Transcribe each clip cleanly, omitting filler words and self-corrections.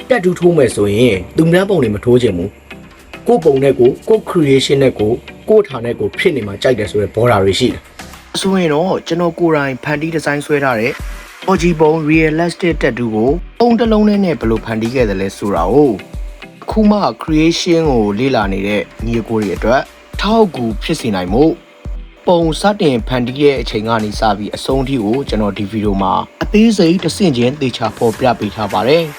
တက်တူထိုးမယ်ဆိုရင်သူများပုံတွေမထိုးချင်ဘူးကိုပုံနဲ့ကို creation နဲ့ကိုထားနဲ့ကိုဖြစ်နေမှာကြိုက်တယ်ဆိုတဲ့ဘော်ဒါတွေရှိတယ်ဆိုရင်တော့ကျွန်တော်ကိုယ်တိုင်ဖန်တီးဒီဇိုင်းဆွဲထားတဲ့ OG ပုံ realistic တက်တူကိုပုံတစ်လုံးနဲ့ဘယ်လိုဖန်တီးခဲ့တယ်လဲဆိုတာကိုအခုမှ creation ကိုလေ့လာနေတဲ့ညီအကိုတွေအတွက်ထောက်ကူဖြစ်စေနိုင်မှုပုံစတင်ဖန်တီးတဲ့အချိန်ကနေစပြီးအဆုံးထိကိုကျွန်တော်ဒီဗီဒီယိုမှာအသေးစိတ်တစ်ဆင့်ချင်းသေချာဖော်ပြပေးထားပါတယ်။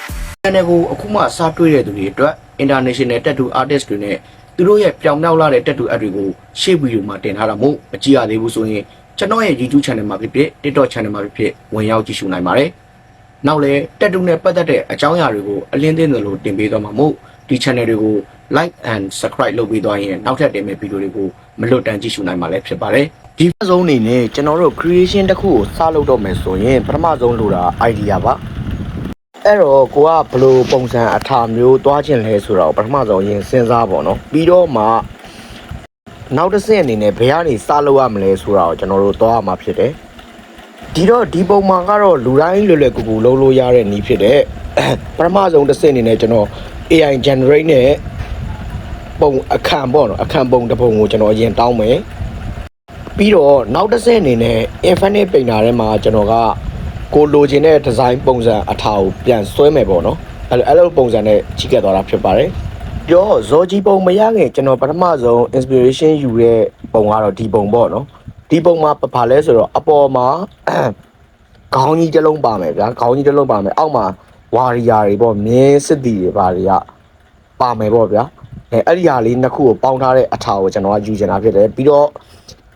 channel ကိုအခုမှစတွေ့တဲ့သူတွေအတွက် international tattoo artist တွေနဲ့သူတို့ရဲ့ပြောင်မြောက်လာတဲ့ tattoo app တွေကိုရှေ့ဗီဒီယိုမှာတင်ထားတာမို့မကြည့်ရသေးဘူးဆိုရင်ကျွန်တော်ရဲ့ YouTube channel မှာဖြစ်ဖြစ် TikTok channel မှာဖြစ်ဖြစ်ဝင်ရောက်ကြည့်ရှုနိုင်ပါတယ်။နောက်လည်း tattoo နဲ့ပတ်သက်တဲ့အကြောင်းအရာတွေကိုအလင်းသိလို့တင်ပေးသွားမှာမို့ဒီ channel တွေကို like and subscribe လုပ်ပေးသွားရင်နောက်ထပ်တင်မယ့်ဗီဒီယိုတွေကိုမလွတ်တမ်းကြည့်ရှုနိုင်မှာလည်းဖြစ်ပါတယ်။ဒီဆုံးအနေနဲ့ကျွန်တော်တို့ creation တစ်ခုကိုစလုပ်တော့မယ်ဆိုရင်ပထမဆုံးလိုတာ idea ပါ။အဲ့တော့ကိုကဘယ်လိုပုံစံအထာမျိုးသွားခြင်းလဲဆိုတော့ပထမဆုံးရင်စဉ်းစားပါတော့ပြီးတော့မှနောက်တစ်ဆင့်အနေနဲ့ဘယ်ကနေစလုပ်ရမလဲဆိုတာကိုကျွန်တော်တို့သွားရမှာဖြစ်တယ်ဒီပုံမှာကတော့လူတိုင်းလွယ်လွယ်ကူကူလုပ်လို့ရတဲ့နည်းဖြစ်တဲ့ပထမဆုံးတစ်ဆင့်အနေနဲ့ကျွန်တော် AI generate နဲ့ပုံအခန့်ပေါ့နော်အခန့်ပုံတစ်ပုံကိုကျွန်တော်အရင်တောင်းမယ်ပြီးတော့နောက်တစ်ဆင့်အနေနဲ့ infinite painter ထဲမှာကျွန်တော်ကကိုလိုချင်တဲ့ design ပုံစံအထာကိုပြန်ဆွဲမယ်ပေါ့နော်အဲ့လိုပုံစံနဲ့ကြီးကပ်သွားတာဖြစ်ပါတယ်ပြီးတော့ဇော်ကြီးပုံမရခင်ကျွန်တော်ပထမဆုံး inspiration ယူတဲ့ပုံကတော့ဒီပုံပေါ့နော်ဒီပုံမှာဘာလဲဆိုတော့အပေါ်မှာခေါင်းကြီးတစ်လုံးပါမယ်ဗျာခေါင်းကြီးတစ်လုံးပါမယ်အောက်မှာဝါရီယာတွေပေါ့မြင်းစစ်တီတွေဘာတွေကပါမယ်ပေါ့ဗျာအဲ့ဒီဟာလေးနှစ်ခုကိုပေါင်းထားတဲ့အထာကိုကျွန်တော်ကယူချင်တာဖြစ်တယ်ပြီးတော့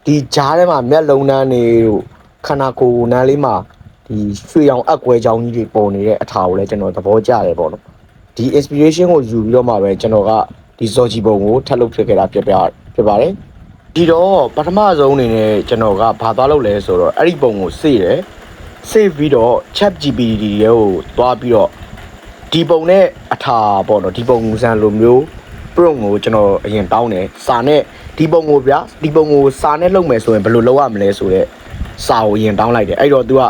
ဒီဂျားထဲမှာမျက်လုံးနှန်းတွေတို့ခန္ဓာကိုယ်နှန်းလေးမှာဒီရွှေရောင်အကွဲချောင်းကြီးတွေပေါ်နေတဲ့အထာကိုလည်းကျွန်တော်သဘောကျတယ်ပေါ့နော်ဒီ inspiration ကိုယူပြီးတော့မှပဲကျွန်တော်ကဒီဇော်ကြီးပုံကိုထပ်လုပ်ဖြစ်ခဲ့တာဖြစ်ပါတယ်ဒီတော့ပထမဆုံးအနေနဲ့ကျွန်တော်ကဘာသွားလုပ်လဲဆိုတော့အဲ့ဒီပုံကိုစေ့တယ်စေ့ပြီးတော့ ChatGPT ရဲ့ကိုသွားပြီးတော့ဒီပုံနဲ့အထာပေါ့နော်ဒီပုံစံလိုမျိုး prompt ကိုကျွန်တော်အရင်တောင်းတယ်စာနဲ့ဒီပုံကိုဗျာဒီပုံကိုစာနဲ့လုပ်မယ်ဆိုရင်ဘယ်လိုလုပ်ရမလဲဆိုတော့စာကိုအရင်တောင်းလိုက်တယ်အဲ့တော့ तू က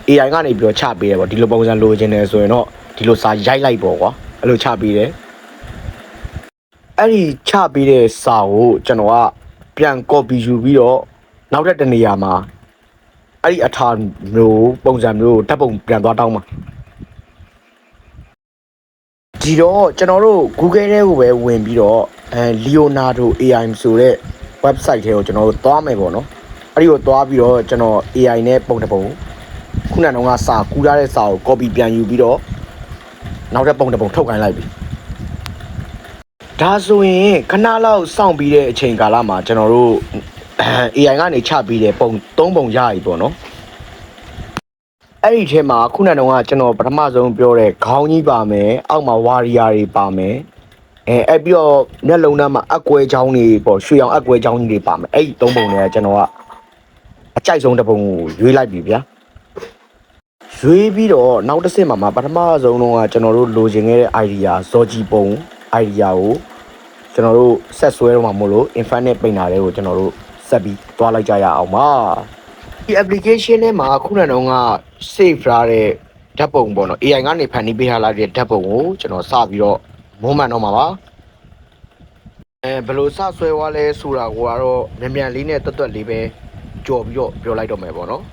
AI ကနေပြီးတော့ချပေးတယ်ပေါ့ဒီလိုပုံစံလိုချင်တယ်ဆိုရင်တော့ဒီလိုစာရိုက်လိုက်ပေါ့ကွာအဲ့လိုချပေးတယ်အဲ့ဒီချပေးတဲ့စာကိုကျွန်တော်ကပြန် copy ယူပြီးတော့နောက်တစ်နေရာမှာအဲ့ဒီအထာမျိုးပုံစံမျိုးဓာတ်ပုံပြန်သွားတောင်းမှာဒီတော့ကျွန်တော်တို့ Google ထဲကိုပဲဝင်ပြီးတော့Leonardo AI ဆိုတဲ့ website ထဲကိုကျွန်တော်တို့သွားမယ်ပေါ့နော်အဲ့ဒီကိုသွားပြီးတော့ကျွန်တော် AI နဲ့ပုံတစ်ပုံခုနကတော့စာကူးထားတဲ့စာကို copy ပြန်ယူပြီးတော့နောက်တဲ့ပုံတစ်ပုံထုတ်ခိုင်းလိုက်ပြီဒါဆိုရင်ခဏလောက်စောင့်ပြီးတဲ့အချိန်ကာလမှာကျွန်တော်တို့ AI ကနေချပြီးတဲ့ပုံ၃ပုံရပြီပေါ့နော်အဲ့ဒီထဲမှာခုနကတော့ကျွန်တော်ပထမဆုံးပြောတဲ့ခေါင်းကြီးပါမယ်အောက်မှာဝါရီယာတွေပါမယ်အဲ့ပြီးတော့မျက်လုံးထဲမှာအကွဲချောင်းတွေပေါ့ရွှေရောင်အကွဲချောင်းကြီးတွေပါမယ်အဲ့ဒီ၃ပုံတွေကကျွန်တော်ကအကြိုက်ဆုံးတစ်ပုံကိုရွေးလိုက်ပြီဗျာရွေးပြီးတော့နောက်တစ်ဆင့်မှာပထမဆုံးတော့ကျွန်တော်တို့လိုချင်ခဲ့တဲ့ idea ဇော်ကြီးပုံ idea ကိုကျွန်တော်တို့ဆက်ဆွဲတော့မှာမို့လို့ infinite painter တွေကိုကျွန်တော်တို့ဆက်ပြီးသွားလိုက်ကြရအောင်ပါဒီ application ထဲမှာခုနကတော့save ထားတဲ့ဓာတ်ပုံပေါ့နော် AI ကနေဖန်တီးပေးထားလိုက်တဲ့ဓာတ်ပုံကိုကျွန်တော်စပြီးတော့မုံမှန်တော့မှာပါဘယ်လိုစဆွဲသွားလဲဆိုတာကိုကတော့မြန်လေးနဲ့တွတ်လေးပဲကြော်ပြီးတော့ပြောလိုက်တော့မယ်ပေါ့နော်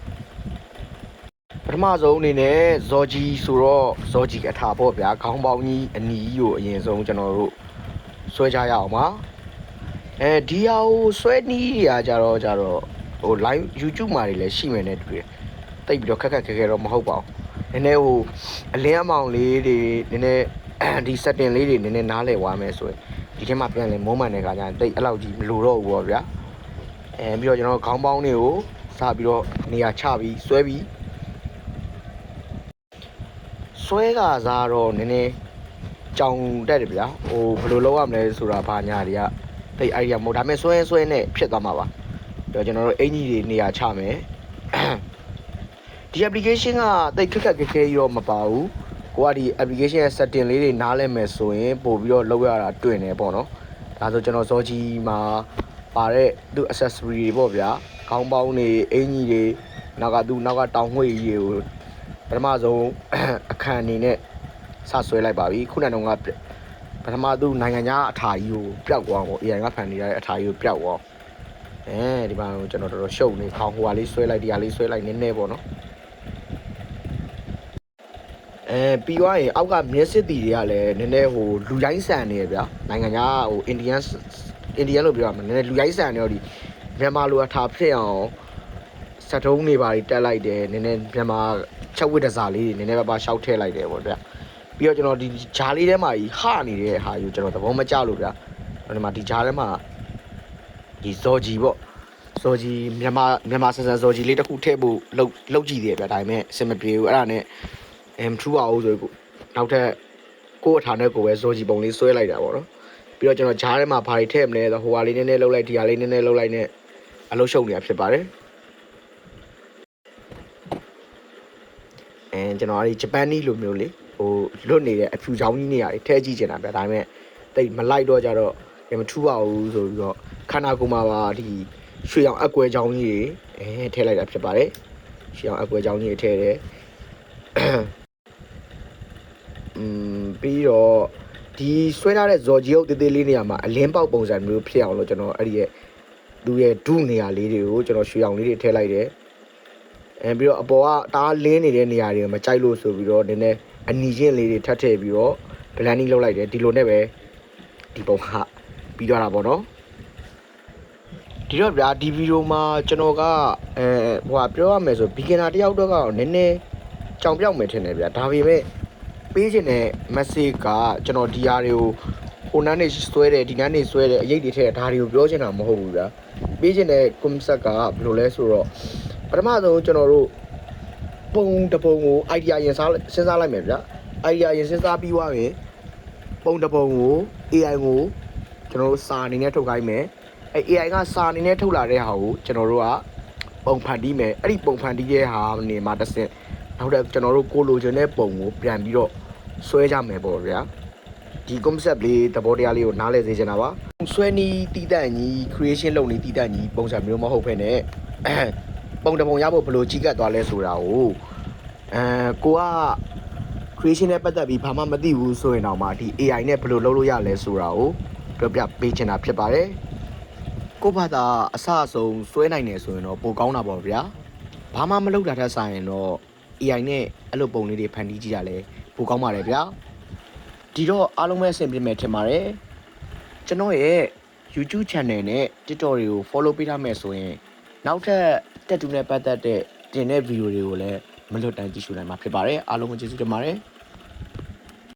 ပထမဆုံးအနေနဲ့ဇော်ကြီးဆိုတော့ဇော်ကြီးအထာပေါ့ဗျာခေါင်းပေါင်းကြီးအနီးကိုအရင်ဆုံးကျွန်တော်တို့ဆွဲကြရအောင်ပါဒီဟာကိုဆွဲနီးရကြတော့ဟို live YouTube မှာတွေလည်းရှိမယ်နဲ့တူတယ်တိတ်ပြီးတော့ခက်ခဲတော့မဟုတ်ပါဘူးနည်းနည်းဟိုအလင်းအမောင်လေးတွေနည်းနည်းဒီ setting လေးတွေနည်းနည်းနားလည်သွားမယ်ဆိုရင်ဒီထဲမှာပြန်လဲမုံမှန်တဲ့ခါကျရင်တိတ်အဲ့လောက်ကြီးမလိုတော့ဘူးပေါ့ဗျာပြီးတော့ကျွန်တော်ခေါင်းပေါင်းတွေကိုစပြီးတော့နေရာချပြီးဆွဲပြီးဆွဲကစားတော့နည်းနည်းကြောင်တက်တယ်ဗျာဟိုဘယ်လိုလုပ်ရမလဲဆိုတာဘာညာတွေကတိတ် idea မဟုတ်ဒါပေမဲ့ဆွဲနဲ့ဖြစ်သွားမှာပါပြီးတော့ကျွန်တော်တို့အင်ကြီးတွေနေရာချမယ်ဒီ application ကတိတ်ခက်ခဲရောမပါဘူးကိုကဒီ application ရဲ့ setting လေးတွေနားလည်မယ်ဆိုရင်ပို့ပြီးတော့လုပ်ရတာတွင်တယ်ပေါ့နော်ဒါဆိုကျွန်တော်ဇော်ကြီးမှာပါတဲ့သူ accessory တွေပေါ့ဗျာခေါင်းပေါင်းတွေအင်ကြီးတွေနောက်ကတောင်ငွေကြီးတွေကိုပထမဆုံးအခန့်အနေနဲ့ စဆွဲလိုက်ပါပြီခုနကတော့ပထမသူနိုင်ငံခြားအထာကြီးကိုပျောက်သွားအောင် AI ကဖန်တီးရတဲ့အထာကြီးကိုပျောက်သွားဒီမှာကျွန်တော်တော်တော်ရှုပ်နေခေါင်းဟိုဟာလေးဆွဲလိုက်ဒီဟာလေးဆွဲလိုက်နည်းနည်းပေါ့နော်ပြီးသွားရင်အောက်ကမျက်စစ်တီတွေကလည်းနည်းနည်းဟိုလူရိုင်းဆန်နေရဗျာနိုင်ငံခြားဟိုအိန္ဒိယလို့ပြောရမှာနည်းနည်းလူရိုင်းဆန်နေတော့ဒီမြန်မာလိုအထာဖြစ်အောင်စက်တုံးတွေပါတက်လိုက်တယ်နည်းနည်းမြန်မာချက်ဝစ်တစားလေးတွေနည်းနည်းပါရှောက်ထည့်လိုက်တယ်ပေါ့ဗျာပြီးတော့ကျွန်တော်ဒီဂျားလေးထဲမှာကြီးဟနေတဲ့ဟာယူကျွန်တော်သဘောမကျလို့ဗျာဒီမှာဒီဂျားထဲမှာဒီဇော်ကြီးပေါ့ဇော်ကြီးမြန်မာဆန်ဇော်ကြီးလေးတစ်ခုထည့်ဖို့လောက်ကြည့်တယ်ဗျာဒါပေမဲ့အဆင်မပြေဘူးအဲ့ဒါနဲ့မထူပါဘူးဆိုကိုနောက်ထပ်ကို့အထာနဲ့ကိုပဲဇော်ကြီးပုံလေးဆွဲလိုက်တာပေါ့နော်ပြီးတော့ကျွန်တော်ဂျားထဲမှာဘာတွေထည့်မလဲဆိုဟိုဟာလေးနည်းနည်းလှုပ်လိုက်ဒီဟာလေးနည်းနည်းလှုပ်လိုက်နဲ့အလုပ်ရှုပ်နေတာဖြစ်ပါတယ်ကျွန်တော်အဲဒီဂျပန်နီလိုမျိုးလေဟိုလွတ်နေတဲ့အဖြူချောင်းကြီးနေရာတွေထဲကြည့်ချင်တာဗျာဒါပေမဲ့တိတ်မလိုက်တော့ကြတော့မထူပါဘူးဆိုပြီးတော့ခန္ဓာကိုယ်မှာပါဒီရွှေရောင်အကွဲချောင်းကြီးတွေထည့်လိုက်တာဖြစ်ပါတယ်ရွှေရောင်အကွဲချောင်းကြီးတွေထည့်တယ်ပြီးတော့ဒီဆွဲထားတဲ့ဇော်ကြီးအုပ်တေးသေးလေးနေရာမှာအလင်းပေါက်ပုံစံမျိုးဖြစ်အောင်လို့ကျွန်တော်အဲ့ဒီရဲ့သူ့ရဲ့ဒုနေရာလေးတွေကိုကျွန်တော်ရွှေရောင်လေးတွေထည့်လိုက်တယ်ပြီးတော့အပေါ်ကတားလင်းနေတဲ့နေရာတွေမကြိုက်လို့ဆိုပြီးတော့နည်းနည်းအနီချင်းလေးတွေထပ်ထည့်ပြီးတော့ blending လုပ်လိုက်တယ်ဒီလိုနဲ့ပဲဒီပုံကပြီးတော့တာပေါ့နော်ဒီတော့ဗျာဒီဗီဒီယိုမှာကျွန်တော်ကဟိုပြောရမယ်ဆို beginner တယောက်တော့ကတော့နည်းနည်းကြောင်ပြောက်မယ်ထင်တယ်ဗျာဒါပေမဲ့ပေးချင်တဲ့ message ကကျွန်တော်ဒီဟာတွေကိုဟိုနန်းနေဆွဲတယ်ဒီနန်းနေဆွဲတယ်အရေးတွေထည့်ဒါတွေကိုပြောချင်တာမဟုတ်ဘူးဗျာပေးချင်တဲ့ concept ကဘယ်လိုလဲဆိုတော့ပထမဆုံးကျွန်တော်တို့ပုံတပုံကို idea ရင်စဉ်းစားလိုက်မယ်ဗျာ idea ရင်စဉ်းစားပြီးသွားရင်ပုံတပုံကို AI ကိုကျွန်တော်တို့စာအနေနဲ့ထုတ်ခိုင်းမယ်AI ကစာအနေနဲ့ထုတ်လာတဲ့ဟာကိုကျွန်တော်တို့ကပုံဖန်တီးမယ်အဲ့ဒီပုံဖန်တီးတဲ့ဟာနေမှာတစ်ဆင့်နောက်တော့ကျွန်တော်တို့ကိုလိုချင်တဲ့ပုံကိုပြန်ပြီးတော့ဆွဲကြမယ်ပေါ့ဗျာဒီ concept လေးသဘောတရားလေးကိုနားလည်စေချင်တာပါဆွဲနီးတီးတန့်ကြီး creation လုပ်နေတီးတန့်ကြီးပုံစံမျိုးမဟုတ်ဘဲနဲ့ပုံတပုံရဖို့ဘယ်လိုကြီးကပ်သွားလဲဆိုတာကိုကိုက creation နဲ့ပတ်သက်ပြီးဘာမှမသိဘူးဆိုရင်တော့မှဒီ AI နဲ့ဘယ်လိုလုပ်လို့ရလဲဆိုတာကိုပြောပြပေးချင်တာဖြစ်ပါတယ်ကိုဘာသာအစအဆုံးဆွဲနိုင်တယ်ဆိုရင်တော့ပိုကောင်းတာပေါ့ဗျာဘာမှမလုပ်တာထက်ဆိုင်ရင်တော့ AI နဲ့အဲ့လိုပုံလေးတွေဖန်တီးကြည့်တာလဲပိုကောင်းပါတယ်ဗျာဒီတော့အားလုံးပဲအဆင်ပြေမယ်ထင်ပါတယ်ကျွန်တော်ရဲ့ YouTube channel နဲ့ TikTok တွေကို follow ပေးထားမယ်ဆိုရင်နောက်ထပ်တက်တူနဲ့ပတ်သက်တဲ့တင်တဲ့ဗီဒီယိုတွေကိုလည်းမလွတ်တမ်းကြည့်ရှုနိုင်မှာဖြစ်ပါတယ်အားလုံးကိုကျေးဇူးတင်ပါတယ်